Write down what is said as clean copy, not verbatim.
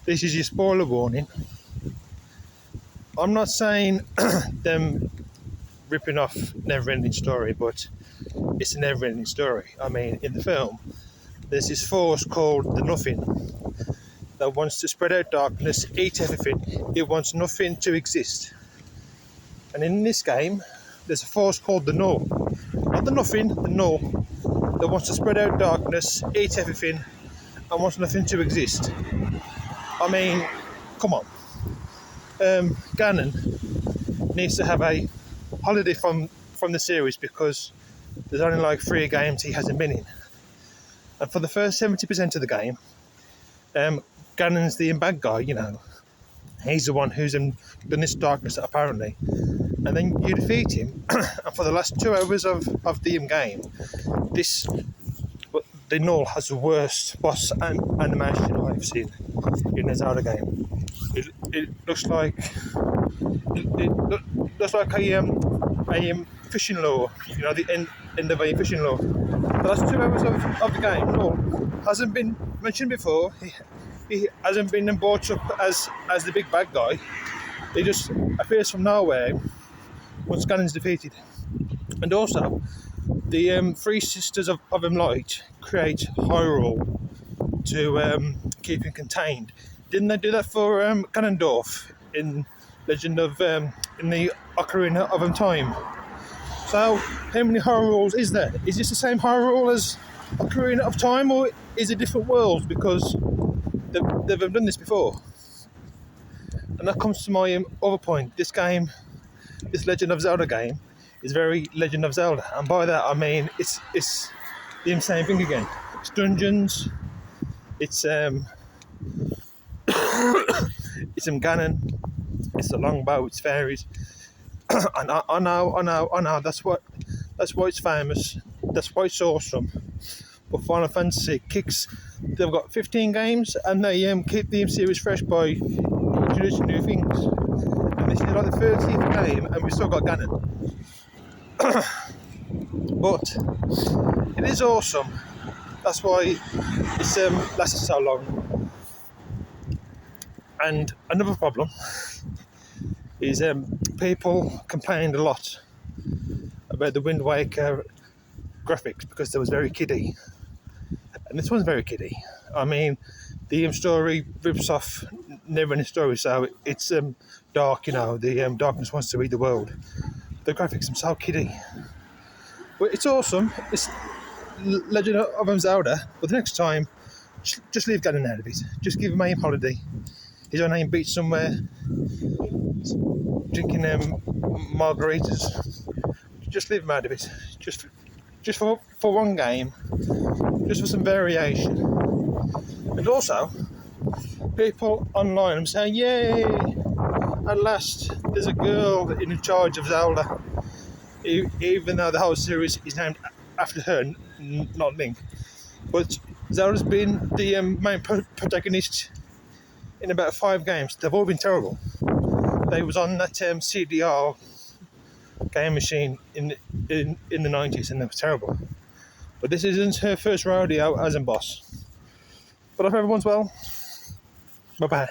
this is your spoiler warning. I'm not saying them ripping off Never-Ending Story, but it's a never-ending story. I mean, in the film, there's this force called the Nothing that wants to spread out darkness, eat everything. It wants nothing to exist. And in this game, there's a force called the Null. Not the Nothing, the Null, that wants to spread out darkness, eat everything, and wants nothing to exist. I mean, come on. Ganon needs to have a holiday from the series because there's only like 3 games he hasn't been in. And for the first 70% of the game, Ganon's the bad guy, you know. He's the one who's done this darkness, apparently. And then you defeat him, and for the last 2 hours of the game, the Null has the worst boss animation I've seen in a Zelda game. It looks like a fishing lure, you know, the end of a fishing lure. The last 2 hours of the game, Null hasn't been mentioned before. He hasn't been brought up as the big bad guy. He just appears from nowhere once Ganon's defeated. And also, the 3 Sisters of Light create Hyrule to keep him contained. Didn't they do that for Ganondorf in Legend of in the Ocarina of Time? So, how many Hyrules is there? Is this the same Hyrule as Ocarina of Time, or is it different worlds? Because they've done this before. And that comes to my other point. This game, this Legend of Zelda game, is very Legend of Zelda, and by that I mean it's the same thing again. It's dungeons, it's it's Ganon, it's the longbow, it's fairies. And I know. That's why it's famous. That's why it's awesome. But Final Fantasy kicks. They've got 15 games, and they keep the series fresh by introducing new things. And this is like the 30th game, and we've still got Ganon. But it is awesome. That's why it's lasted so long. And another problem is people complained a lot about the Wind Waker graphics because they was very kiddie, and this one's very kiddie. I mean, the story rips off Never-Ending Story, so it's dark, you know. The darkness wants to eat the world. The graphics are so kiddie, but it's awesome. It's Legend of Zelda, but the next time, just leave Ganon out of it. Just give him a holiday. He's on a beach somewhere, drinking margaritas. Just leave him out of it. Just for one game, just for some variation. And also, people online are saying, "Yay! At last, there's a girl in charge of Zelda." Even though the whole series is named after her, not Link. But Zelda's been the main protagonist in about 5 games. They've all been terrible. They was on that CDR game machine in the 90s, and they were terrible. But this isn't her first rodeo as a boss. But I hope everyone's well. Bye bye.